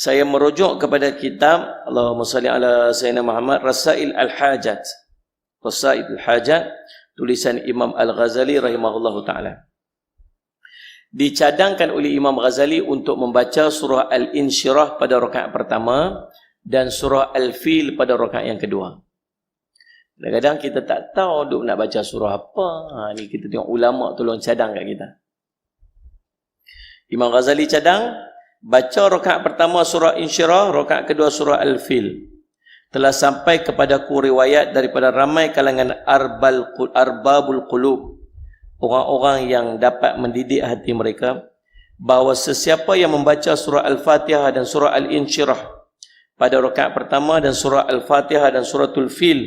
saya merujuk kepada kitab Allahumma salli ala Sayyidina Muhammad Rasail Al-Hajat. Rasail Al-Hajat tulisan Imam Al-Ghazali rahimahullahu ta'ala. Dicadangkan oleh Imam Ghazali untuk membaca surah Al-Insyirah pada rakaat pertama dan surah Al-Fil pada rakaat yang kedua. Kadang-kadang kita tak tahu duk nak baca surah apa. Ni kita tengok ulama tolong cadang kat kita. Imam Ghazali cadang, baca rakaat pertama surah Insyirah, rakaat kedua surah Al-Fil. Telah sampai kepadaku riwayat daripada ramai kalangan arbabul qulub, orang-orang yang dapat mendidik hati mereka, bahawa sesiapa yang membaca surah Al-Fatihah dan surah Al-Insyirah pada rakaat pertama dan surah Al-Fatihah dan suratul Fil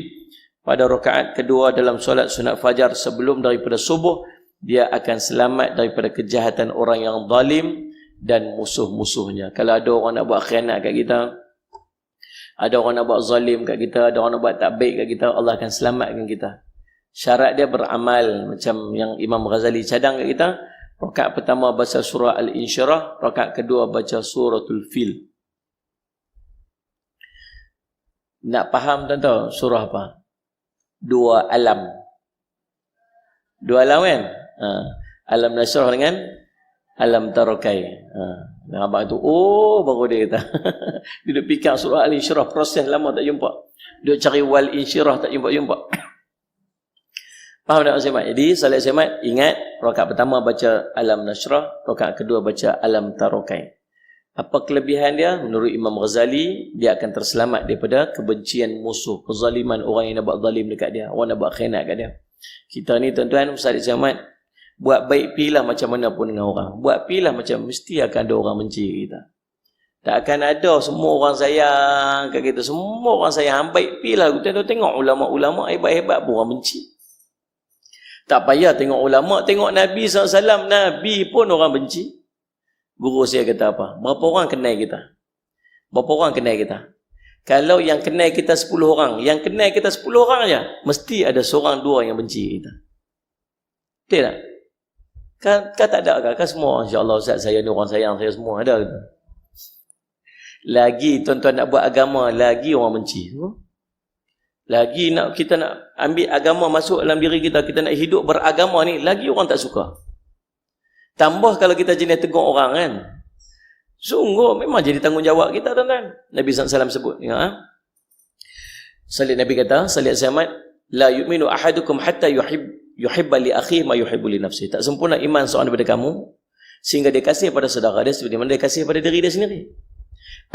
pada rakaat kedua dalam solat sunat fajar sebelum daripada subuh, dia akan selamat daripada kejahatan orang yang zalim dan musuh-musuhnya. Kalau ada orang nak buat khianat kat kita, ada orang nak buat zalim kat kita, ada orang nak buat tak baik kat kita, Allah akan selamatkan kita. Syarat dia beramal macam yang Imam Ghazali cadang kat kita. Rakaat pertama baca surah Al-Insyirah, rakaat kedua baca suratul Fil. Nak faham tuan-tuan surah apa? Dua alam. Dua alam kan? Alam Nasrah dengan Alam Tarokai. Abang tu, oh baru dia kata. Dia duduk fikir surah Al-Insyirah, proses lama tak jumpa. Duduk cari wal Insyirah tak jumpa-jumpa. Faham tak Mas Ahmad? Jadi salat Ahmad ingat, rakaat pertama baca Alam Nasrah, rakaat kedua baca Alam Tarokai. Apa kelebihan dia? Menurut Imam Ghazali, dia akan terselamat daripada kebencian musuh, kezaliman orang yang nak buat zalim dekat dia, orang nak buat khianat kat dia. Kita ni tuan-tuan, Ustaz Ahmad, buat baik pilah macam mana pun dengan orang. Buat pilah macam mesti akan ada orang benci kita. Tak akan ada semua orang sayang kat kita. Semua orang sayang. Baik pilah. Kita tengok ulama-ulama hebat-hebat pun orang benci. Tak payah tengok ulama, tengok Nabi SAW. Nabi pun orang benci. Guru saya kata apa? Berapa orang kenal kita? Berapa orang kenal kita? Kalau yang kenal kita 10 orang, yang kenal kita 10 orang aja, mesti ada seorang dua yang benci kita. Betul tak? Kan tak ada kan semua insya-Allah Ustaz saya ni orang sayang saya semua ada. Lagi tuan-tuan nak buat agama, lagi orang benci. Lagi nak kita nak ambil agama masuk dalam diri kita, kita nak hidup beragama ni, lagi orang tak suka. Tambah kalau kita jenis tegur orang kan. Sungguh memang jadi tanggungjawab kita tuan-tuan. Nabi SAW sebut. Ya? Salih Nabi kata, salih Ahmad, la yu'minu ahadukum hatta yuhibba li akhihi ma yuhibbu li nafsihi. Tak sempurna iman seorang daripada kamu sehingga dia kasih pada saudara dia seperti mana dia kasih pada diri dia sendiri.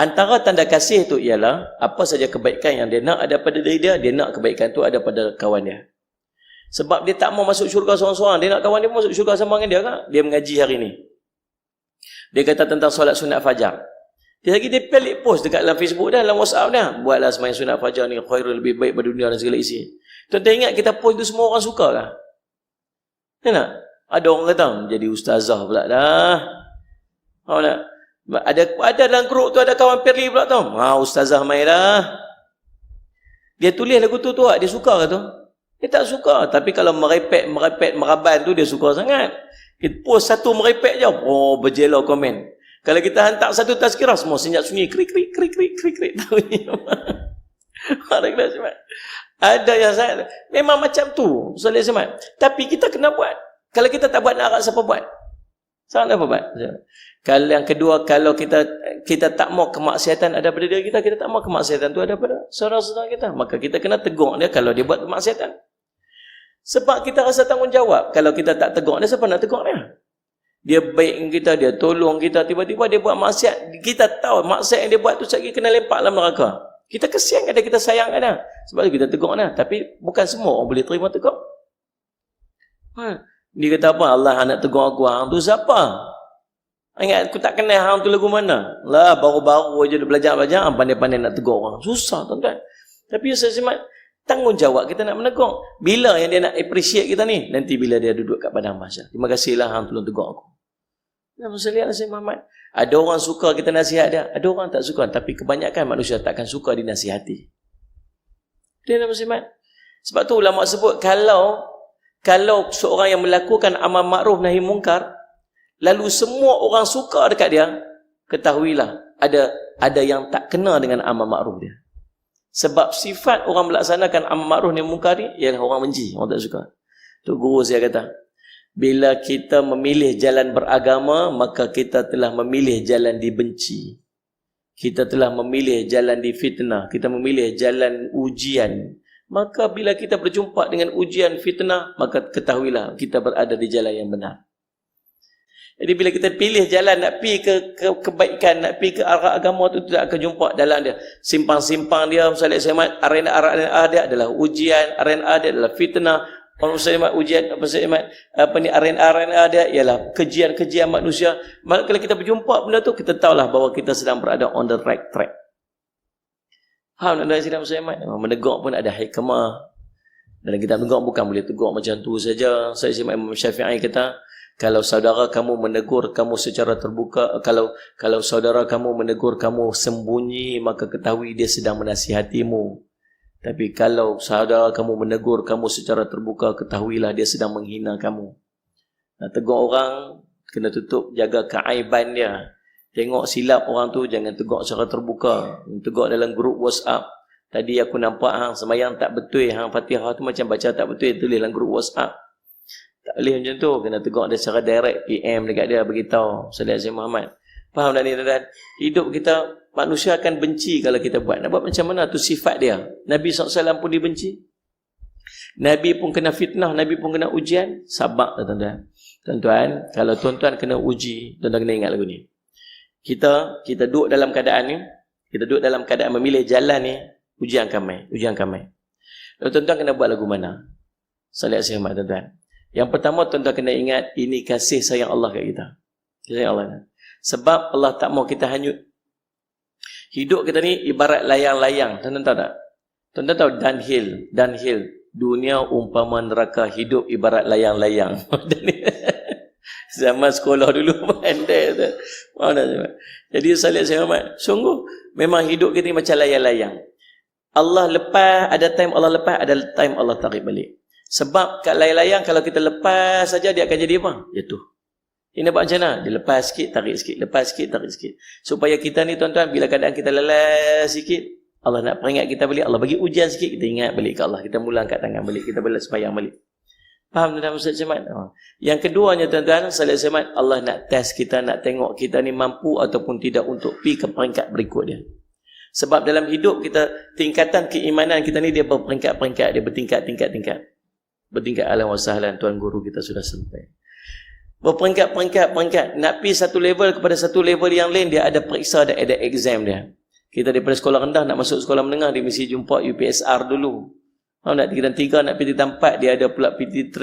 Antara tanda kasih itu ialah apa saja kebaikan yang dia nak ada pada diri dia, dia nak kebaikan itu ada pada kawan dia. Sebab dia tak mau masuk syurga seorang-seorang, dia nak kawan dia masuk syurga sama dengan dia kan? Dia mengaji hari ni. Dia kata tentang solat sunat fajar. Dia lagi dia pelik post dekat dalam Facebook dah, dalam WhatsApp dah. Buatlah sembahyang sunat fajar ni khairul, lebih baik pada dunia dan segala isi. Tuan-tuan ingat kita post itu semua orang suka kah? Ya tak? Ada orang kata jadi ustazah pula dah. Tahu tak? Ada dalam grup tu ada kawan Perli pula tu. Ustazah mai dah. Dia tulis lagu tu dia suka ke tu? Dia tak suka. Tapi kalau merepek, meraban tu dia suka sangat. Kita post satu merepek je, berjelau komen. Kalau kita hantar satu tazkirah, semua senyap sunyi, krik. Tahu ni. Ada yang saya memang macam tu, Salih Ahmad. Tapi kita kena buat. Kalau kita tak buat, nak siapa buat? Siapa apa buat? Kalau yang kedua, kalau kita tak mau kemaksiatan ada pada diri kita, kita tak mau kemaksiatan tu ada pada saudara-saudara kita, maka kita kena tegur dia kalau dia buat kemaksiatan. Sebab kita rasa tanggungjawab. Kalau kita tak tegur dia, siapa nak tegur dia? Dia baik kita, dia tolong kita, tiba-tiba dia buat maksiat. Kita tahu maksiat yang dia buat tu sekali kena lempak dalam neraka. Kita kesian kat dia, kita sayang kat dia. Sebab tu kita tegur dia. Tapi bukan semua orang boleh terima tegur. Dia kata apa? Allah nak tegur aku. Hang tu siapa? Ingat aku tak kenal hang tu lagu mana? Lah baru-baru je dia belajar-belajar, pandai-pandai nak tegur orang. Susah tuan-tuan. Tapi Ustaz Ahmad, tanggungjawab kita nak menegur. Bila yang dia nak appreciate kita ni? Nanti bila dia duduk kat padang mahsyar. Terima kasihlah hang tolong tegur aku. Ya Rasulullah Muhammad. Ada orang suka kita nasihat dia, ada orang tak suka, tapi kebanyakan manusia takkan suka dinasihati. Dia Muhammad. Sebab tu ulama sebut kalau seorang yang melakukan amal makruf nahi mungkar, lalu semua orang suka dekat dia, ketahuilah ada ada yang tak kena dengan amar makruf dia. Sebab sifat orang melaksanakan amar makruf nahi munkar ni ialah orang benci, orang tak suka. Tu guru saya kata, bila kita memilih jalan beragama, maka kita telah memilih jalan dibenci. Kita telah memilih jalan difitnah, kita memilih jalan ujian. Maka bila kita berjumpa dengan ujian fitnah, maka ketahuilah kita berada di jalan yang benar. Jadi bila kita pilih jalan nak pergi ke kebaikan, nak pergi ke arah agama tu, tidak akan jumpa dalam dia simpang-simpang dia. Misalnya semat arena dia adalah ujian, arena dia adalah fitnah. Orang Muslimat ujian arena dia ialah kejian-kejian manusia. Maka kalau kita berjumpa benda tu, kita tahulah bahawa kita sedang berada on the right track. Faham tak sidang Muslimat? Menegur pun ada hikmah. Dalam kitab menegur bukan boleh tegur macam tu saja. Saya Imam Syafi'i kata, kalau saudara kamu menegur kamu secara terbuka, kalau saudara kamu menegur kamu sembunyi, maka ketahui dia sedang menasihatimu. Tapi kalau saudara kamu menegur kamu secara terbuka, ketahuilah dia sedang menghina kamu. Nak tegur orang, kena tutup, jaga keaiban dia. Tengok silap orang tu, jangan tegur secara terbuka. Tegur dalam grup WhatsApp. Tadi aku nampak hang semayang tak betul, hang Fatihah tu macam baca tak betul, tulis dalam grup WhatsApp. Tak boleh macam tu, kena tegur dia secara direct, PM dekat dia, beritahu. Sallallahu alaihi Muhammad. Faham tak ni tuan-tuan? Hidup kita, manusia akan benci kalau kita buat. Nak buat macam mana? Tu sifat dia. Nabi SAW pun dibenci. Nabi pun kena fitnah, Nabi pun kena ujian. Sabar tuan-tuan. Tuan-tuan, kalau tuan-tuan kena uji, tuan-tuan kena ingat lagu ni. Kita duduk dalam keadaan ni, kita duduk dalam keadaan memilih jalan ni, ujian kamai. Lalu tuan-tuan kena buat lagu mana? Sallallahu alaihi wasallam tuan-tuan. Yang pertama tuan-tuan kena ingat, ini kasih sayang Allah kat kita. Kasih sayang Allah. Sebab Allah tak mau kita hanyut. Hidup kita ni ibarat layang-layang. Tuan-tuan tahu tak? Tuan-tuan tahu downhill. Dunia umpama neraka, hidup ibarat layang-layang. Zaman sekolah dulu pandai tu. Jadi saya sungguh memang hidup kita ni macam layang-layang. Allah lepas, ada time Allah lepas, ada time Allah tarik balik. Sebab kat layang-layang kalau kita lepas saja dia akan jadi apa? Jatuh. Ini buat macam mana? Dia lepas sikit, tarik sikit. Lepas sikit, tarik sikit. Supaya kita ni tuan-tuan, bila keadaan kita lelah sikit, Allah nak peringat kita balik. Allah bagi ujian sikit, kita ingat balik ke Allah. Kita mula angkat tangan balik. Kita balik sembahyang balik. Faham tuan-tuan Ustaz Syamad? Yang keduanya tuan-tuan, Salih Syamad, Allah nak test kita, nak tengok kita ni mampu ataupun tidak untuk pergi ke peringkat berikutnya. Sebab dalam hidup kita, tingkatan keimanan kita ni dia berperingkat-peringkat. Dia bertingkat-tingkat-tingkat. Bertingkat alam wasahlan, Tuan Guru kita sudah sampai. Berperingkat-peringkat. Nak pergi satu level kepada satu level yang lain, dia ada periksa, ada exam dia. Kita daripada sekolah rendah nak masuk sekolah menengah, dia mesti jumpa UPSR dulu. Nak PT3, nak PT4, dia ada pula PT3.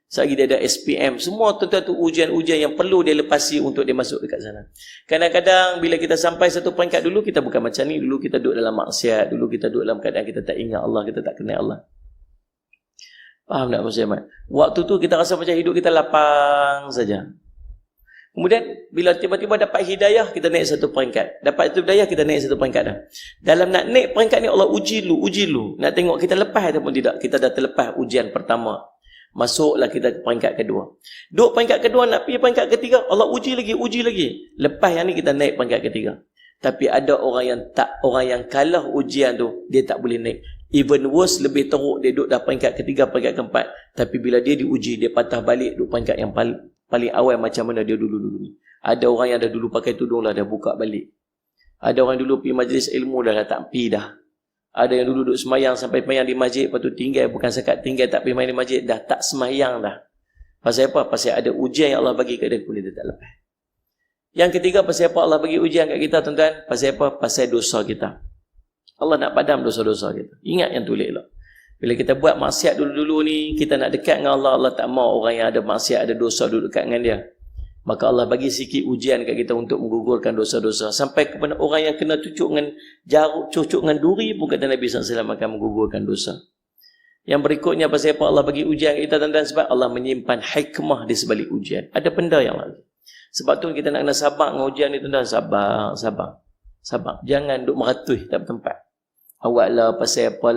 Sekali dia ada SPM. Semua tuan-tuan tu ujian-ujian yang perlu dia lepasi untuk dia masuk dekat sana. Kadang-kadang bila kita sampai satu peringkat dulu, kita bukan macam ni. Dulu kita duduk dalam maksiat. Dulu kita duduk dalam keadaan kita tak ingat Allah, kita tak kenal Allah. Faham tak Maksud Ahmad? Waktu tu kita rasa macam hidup kita lapang saja. Kemudian bila tiba-tiba dapat hidayah, kita naik satu peringkat. Dapat itu hidayah, kita naik satu peringkat dah. Dalam nak naik peringkat ni Allah uji lu. Nak tengok kita lepas ataupun tidak. Kita dah terlepas ujian pertama. Masuklah kita ke peringkat kedua. Duduk peringkat kedua nak pergi peringkat ketiga, Allah uji lagi. Lepas yang ni kita naik peringkat ketiga. Tapi ada orang yang kalah ujian tu, dia tak boleh naik. Even worse, lebih teruk, dia duduk dah peringkat ketiga, peringkat keempat. Tapi bila dia diuji, dia patah balik duduk peringkat yang paling awal macam mana dia dulu-dulu ni. Ada orang yang dah dulu pakai tudung lah, dah buka balik. Ada orang dulu pergi majlis ilmu dah tak pergi dah. Ada yang dulu duduk semayang sampai semayang di masjid, lepas tu tinggal, bukan sekat tinggal tak pergi main di masjid, dah tak semayang dah. Pasal apa? Pasal ada ujian yang Allah bagi kat dia, boleh dia tak lepas. Yang ketiga, pasal apa Allah bagi ujian kat kita tuan-tuan? Pasal apa? Pasal dosa kita. Allah nak padam dosa-dosa kita. Ingat yang tulis lah. Bila kita buat maksiat dulu-dulu ni, kita nak dekat dengan Allah, Allah tak mau orang yang ada maksiat, ada dosa duduk dekat dengan dia. Maka Allah bagi sikit ujian kat kita untuk menggugurkan dosa-dosa. Sampai kepada orang yang kena cucuk dengan jaruk, cucuk dengan duri pun kata Nabi SAW akan menggugurkan dosa. Yang berikutnya, pasal apa Allah bagi ujian kat kita tuan-tuan? Sebab Allah menyimpan hikmah di sebalik ujian. Ada benda yang lain. Sebab tu kita nak kena sabar dengan ujian ni tuan-tuan. Sabar. Jangan duk meratui tak bertempat. Awak lah, pasal apa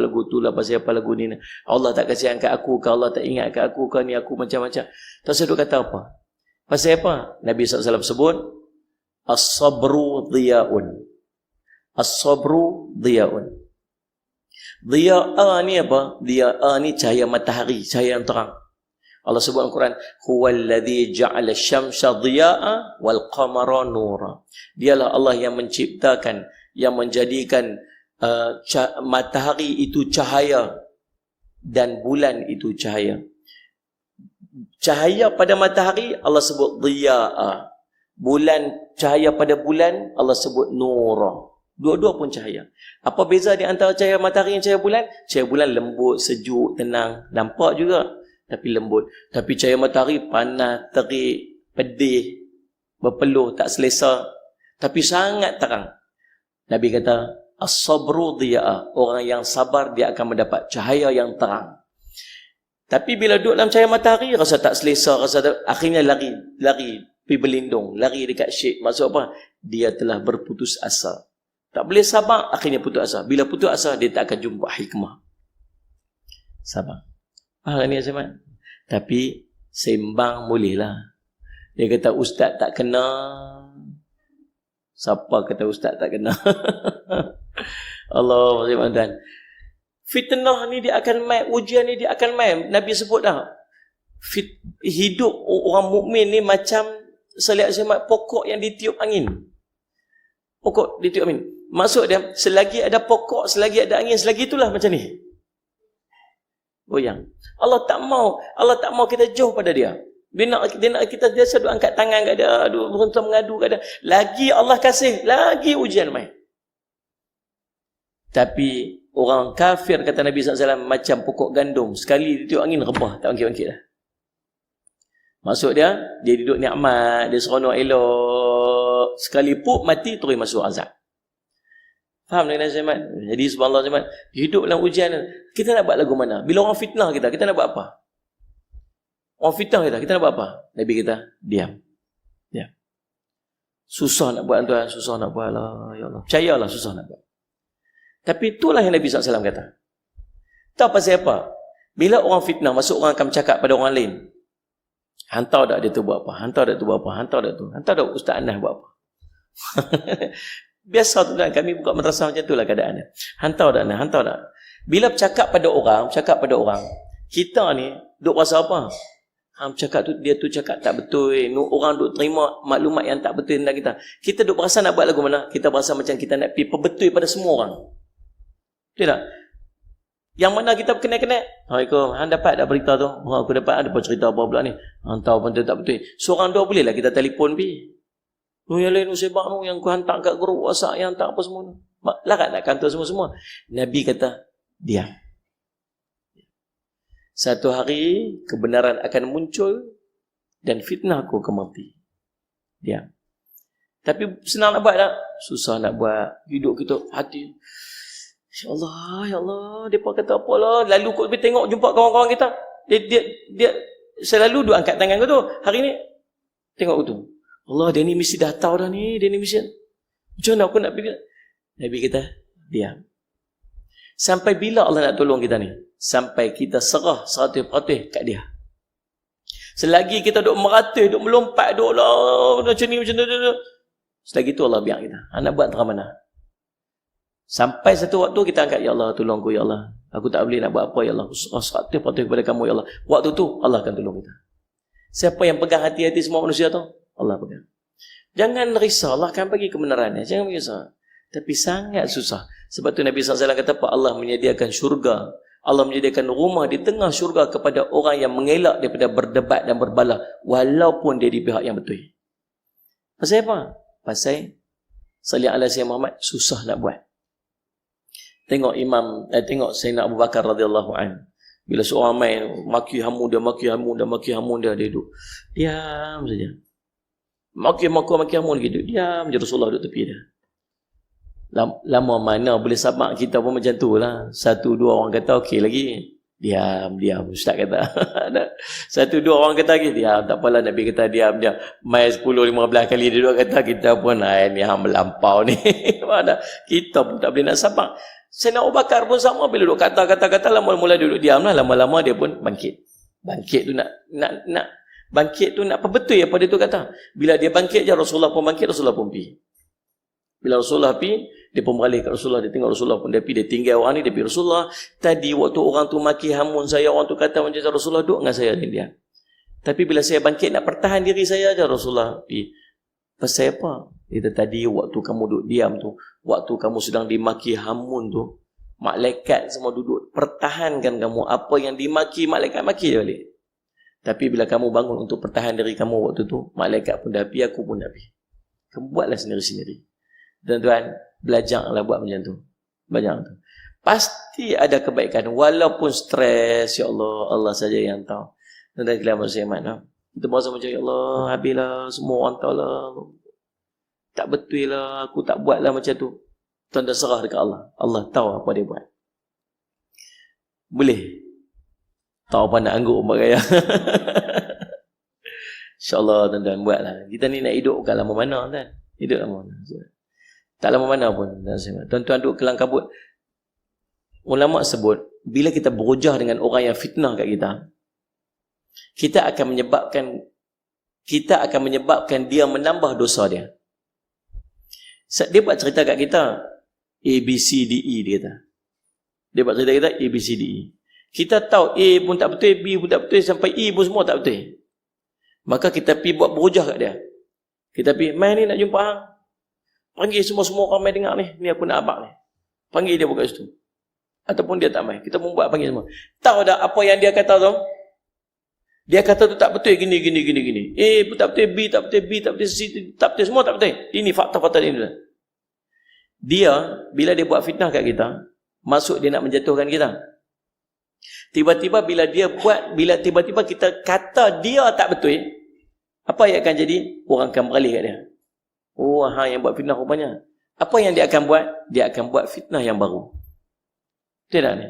lagu tu lah, pasal apa lagu ni. Allah tak kasihan kat aku ke, Allah tak ingat kat aku ke, ni aku macam-macam. Tak usah duk kata apa. Pasal apa? Nabi SAW sebut, As-sabru dhiya'un. As-sabru dhiya'un. Dhiya'a ni apa? Dhiya'a ni cahaya matahari, cahaya yang terang. Allah sebut dalam Quran, huwallazi ja'ala asy-syamsa dhiya'a wal qamara nura. Dialah Allah yang menciptakan, yang menjadikan matahari itu cahaya dan bulan itu cahaya. Cahaya pada matahari Allah sebut dhiya'a. Bulan, cahaya pada bulan Allah sebut nura. Dua-dua pun cahaya. Apa beza di antara cahaya matahari dan cahaya bulan? Cahaya bulan lembut, sejuk, tenang, nampak juga tapi lembut. Tapi cahaya matahari panas, terik, pedih, berpeluh, tak selesa, tapi sangat terang. Nabi kata, as-sabru dhiya'a. Orang yang sabar dia akan mendapat cahaya yang terang. Tapi bila duduk dalam cahaya matahari, rasa tak selesa, akhirnya lari, pergi berlindung, lari dekat syekh. Maksud apa? Dia telah berputus asa. Tak boleh sabar, akhirnya putus asa. Bila putus asa, dia tak akan jumpa hikmah. Sabar. Faham ni Azman? Tapi sembang bolehlah. Dia kata ustaz tak kena. Siapa kata ustaz tak kena? Allah SWT. Fitnah ni dia akan main, ujian ni dia akan main. Nabi sebut dah. Hidup orang mukmin ni macam selihat semat pokok yang ditiup angin. Pokok ditiup angin. Maksud dia, selagi ada pokok, selagi ada angin, selagi itulah macam ni. Goyang. Allah tak mau kita jauh pada dia. Dia nak kita biasa duk angkat tangan kat dia, duk berontak mengadu kat dia. Lagi Allah kasih, lagi ujian main. Tapi orang kafir kata Nabi SAW macam pokok gandum, sekali ditiup angin rebah, tak bangkit-bangkit dah. Maksud dia duduk nikmat, dia seronok elok, sekali pup mati terus masuk azab. Faham dengan Zaman? Jadi subhanallah Zaman, hidup dalam ujian, kita nak buat lagu mana? Bila orang fitnah kita nak buat apa? Orang fitnah kita nak buat apa? Nabi kita, diam. Diam. Susah nak buat tuan, susah nak buat lah, ya Allah. Percayalah susah nak buat. Tapi itulah yang Nabi SAW kata. Tahu pasal apa? Bila orang fitnah, masuk orang akan bercakap pada orang lain. Hantar tak dia tu buat apa? Hantar tak tu buat apa? Hantar tak tu? Hantar tak Ustaz Anas buat apa? Biasa tu kan, kami buka madrasah macam tu lah keadaannya. Hantar tak Anas? Hantar tak? Bila bercakap pada orang, kita ni duk rasa apa? Bercakap tu, dia tu cakap tak betul. Orang duk terima maklumat yang tak betul tentang kita. Kita duk berasa nak buat lagu mana? Kita berasa macam kita nak pergi perbetul pada semua orang. Tidak? Yang mana kita kenal-kenal? Assalamualaikum. Hang dapat dah berita tu? Aku dapat ada cerita apa pula ni? Hang tahu pun tak betul. Seorang dua boleh lah kita telefon pergi. Yang lain sebab tu yang ku hantar kat grup WhatsApp yang tak apa semua. Larat nak kantor semua-semua. Nabi kata, diam. Satu hari kebenaran akan muncul dan fitnah aku akan mati. Diam. Tapi senang nak buat tak? Susah nak buat. Hidup kita hati. Ya Allah, depa kata apalah. Lalu kau pergi tengok jumpa kawan-kawan kita. Dia selalu duk angkat tangan kau tu. Hari ni tengok tu. Allah, dia ni mesti dah tahu dah ni. Dia ni mesti. Macam mana aku nak pergi? Nabi kata, diam. Sampai bila Allah nak tolong kita ni? Sampai kita serah 100% kat dia. Selagi kita duk meratih, duk melompat, duk lah macam ni, macam tu. Selagi tu Allah biar kita. Nak buat terang mana? Sampai satu waktu kita angkat, ya Allah, tolong aku, ya Allah. Aku tak boleh nak buat apa, ya Allah. Aku serah 100% kepada kamu, ya Allah. Waktu tu Allah akan tolong kita. Siapa yang pegang hati-hati semua manusia tu? Allah pegang. Jangan risau, Allah akan bagi kebenarannya. Jangan risau. Tapi sangat susah. Sebab tu Nabi SAW kata apa? Allah menyediakan syurga. Allah menyediakan rumah di tengah syurga kepada orang yang mengelak daripada berdebat dan berbalah. Walaupun dia di pihak yang betul. Pasal apa? Pasal salih ala Sayyidina Muhammad susah nak buat. Tengok tengok Sayyidina Abu Bakar radhiyallahu anhu. Bila seorang main maki hamun dia, dia duduk. Diam saja. Maki hamun dia duduk. Diam je, Rasulullah duduk tepi dia. Lama mana boleh sabar, kita pun macam tu lah. 1-2 orang kata okey lagi. Diam, Ustaz kata. 1-2 orang kata lagi, diam, tak apalah. Nabi kata diam. Main 10-15 kali dia duduk kata, kita pun ni hang melampau ni. Mana? Kita pun tak boleh nak sabar. Sayyidina Abu Bakar pun sama, bila duduk kata lama-mula duduk diam lah. Lama-lama dia pun bangkit tu nak Bangkit tu nak apa betul apa dia tu kata. Bila dia bangkit je Rasulullah pun bangkit, Rasulullah pun pergi. Bila Rasulullah pergi, dia pun beralih kat Rasulullah, dia tengok Rasulullah pun dia pergi, dia tinggal orang ni, dia pergi Rasulullah. Tadi waktu orang tu maki hamun saya, orang tu kata macam Rasulullah duduk dengan saya ni dia. Tapi bila saya bangkit nak pertahan diri saya aja Rasulullah pergi. Pasal apa? Dia tadi waktu kamu duduk diam tu, waktu kamu sedang dimaki hamun tu, malaikat semua duduk pertahankan kamu. Apa yang dimaki, malaikat maki je balik. Tapi bila kamu bangun untuk pertahan diri kamu waktu tu, malaikat pun dah pergi, aku pun dah pergi. Kamu buatlah sendiri-sendiri. Tuan-tuan, belajarlah buat macam tu. Belajar tu. Pasti ada kebaikan. Walaupun stres, ya Allah, Allah saja yang tahu. Tuan-tuan kalian manusia iman. Kita berasa macam, ya Allah, habislah, semua orang tahu lah. Tak betul lah, aku tak buat lah macam tu. Tuan-tuan serah dekat Allah. Allah tahu apa dia buat. Boleh. Tahu apa nak angguk umat raya. InsyaAllah tuan-tuan buatlah. Kita ni nak hidup kat lama mana kan? Hidup lama mana. Tak lama mana pun. Tuan-tuan duduk kelang kabut. Ulama sebut, bila kita berhujah dengan orang yang fitnah kat kita, kita akan menyebabkan dia menambah dosa dia. Dia buat cerita kat kita A, B, C, D, E dia kata. Dia buat cerita kita A, B, C, D, E. Kita tahu A pun tak betul, B pun tak betul, sampai E pun semua tak betul. Maka kita pergi buat berhujah kat dia. Kita pergi, mai ni nak jumpa hang. Panggil semua orang mai dengar ni. Ni aku nak abang ni. Panggil dia buka situ. Ataupun dia tak mai. Kita pun buat panggil semua. Tahu dah apa yang dia kata tu? Dia kata tu tak betul gini. A pun tak betul, B tak betul, B tak betul, C tak betul, semua tak betul. Ini fakta-fakta ini. Dia, bila dia buat fitnah kat kita, maksud dia nak menjatuhkan kita. Tiba-tiba bila tiba-tiba kita kata dia tak betul, apa yang akan jadi? Orang akan beralih kat dia. Oh, hang yang buat fitnah rupanya. Apa yang dia akan buat? Dia akan buat fitnah yang baru. Betul tak ni?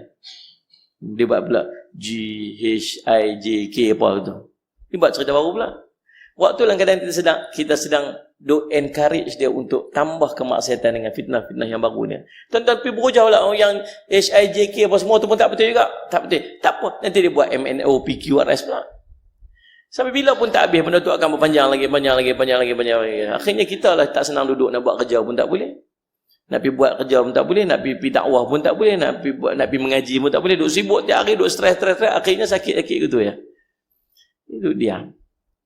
Dia buat pula GHIJK apa tu. Dia buat cerita baru pula. Waktu kadang kita sedang encourage dia untuk tambah kemaksiatan dengan fitnah-fitnah yang baru ni. Tuan-tuan pergi berhujah pula yang HIJK apa semua tu pun tak betul juga. Tak betul. Tak apa. Nanti dia buat MNO, PQRS pula. Sampai bila pun tak habis, benda tu akan berpanjang lagi. Akhirnya kita lah tak senang duduk nak buat kerja pun tak boleh. Nak pergi buat kerja pun tak boleh, nak pergi dakwah pun tak boleh, nak pergi mengaji pun tak boleh, duduk sibuk tiap hari, duduk stres, akhirnya sakit-sakit gitu ya. Duduk diam.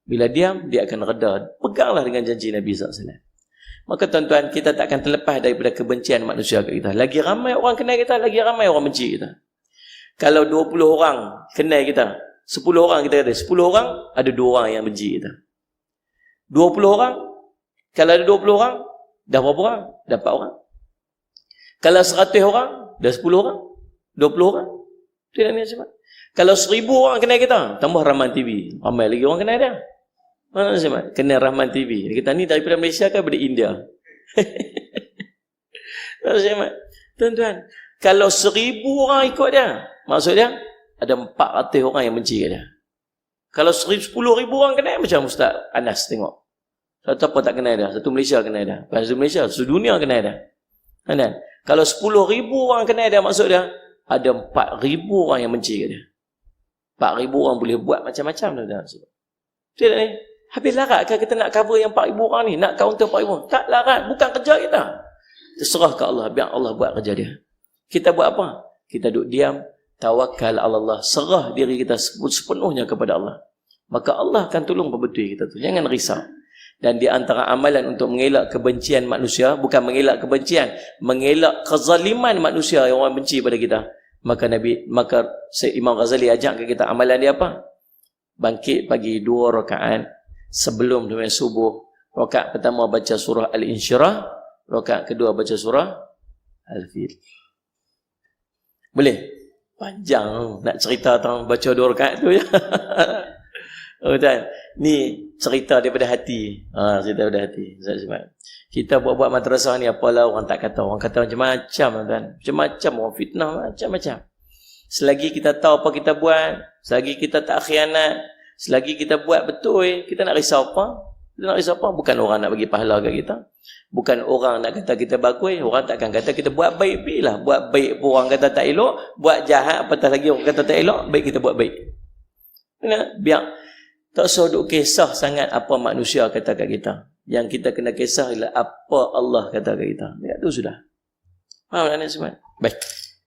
Bila diam, dia akan reda. Peganglah dengan janji Nabi SAW. Maka tuan-tuan, kita tak akan terlepas daripada kebencian manusia kat kita. Lagi ramai orang kenal kita, lagi ramai orang benci kita. Kalau 20 orang kenal kita, 10 orang kita kata, 10 orang, ada 2 orang yang benci kita. 20 orang, kalau ada 20 orang, dah berapa orang? Dah 4 orang. Kalau 100 orang, dah 10 orang. 20 orang. Itu yang ni sebab. Kalau 1000 orang kenal kita, tambah Rahman TV. Ramai lagi orang kenal dia. Mana sebab? Kenal Rahman TV. Dia kata, ni daripada Malaysia ke daripada India? Tuan-tuan, kalau 1000 orang ikut dia, maksud dia, ada 400 orang yang benci dia. Kalau 10,000 orang kenal, macam Ustaz Anas tengok. Satu apa tak kenal dia? Satu Malaysia kenal dia. Bukan satu Malaysia, sedunia kenal dia. Kan? Kalau 10,000 orang kenal dia, maksud dia, ada 4,000 orang yang benci dia. 4,000 orang boleh buat macam-macam. Tidak ni? Habis larat kan kita nak cover yang 4,000 orang ni? Nak counter 4,000 orang? Tak larat. Bukan kerja kita. Terserah ke Allah. Biar Allah buat kerja dia. Kita buat apa? Kita duduk diam. Tawakal Allah, serah diri kita sepenuhnya kepada Allah. Maka Allah akan tolong betul kita tu. Jangan risau. Dan di antara amalan untuk mengelak kebencian manusia, bukan mengelak kebencian, mengelak kezaliman manusia yang orang benci pada kita. Maka Imam Ghazali ajak ke kita, amalan dia apa? Bangkit pagi 2 rakaat sebelum dengan subuh. Rakaat pertama baca surah Al-Insyirah, rakaat kedua baca surah Al-Fil. Boleh? Panjang nak cerita tentang baca 2 rakaat tu ya. Oh tuan, ni cerita daripada hati. Cerita daripada hati. Kita buat-buat madrasah ni apalah orang tak kata. Orang kata macam-macam tuan. Macam-macam orang fitnah macam-macam. Selagi kita tahu apa kita buat, selagi kita tak khianat, selagi kita buat betul, kita nak risau apa? Kita nak risau apa? Bukan orang nak bagi pahala kat kita. Bukan orang nak kata kita bagus. Orang takkan kata kita buat baik. Baiklah. Buat baik pun orang kata tak elok. Buat jahat apatah lagi orang kata tak elok. Baik kita buat baik. Biar Tak usah duk kisah sangat apa manusia kata kat kita. Yang kita kena kisah ialah apa Allah kata kat kita. Dekat tu sudah. Faham tak ni semua? Baik.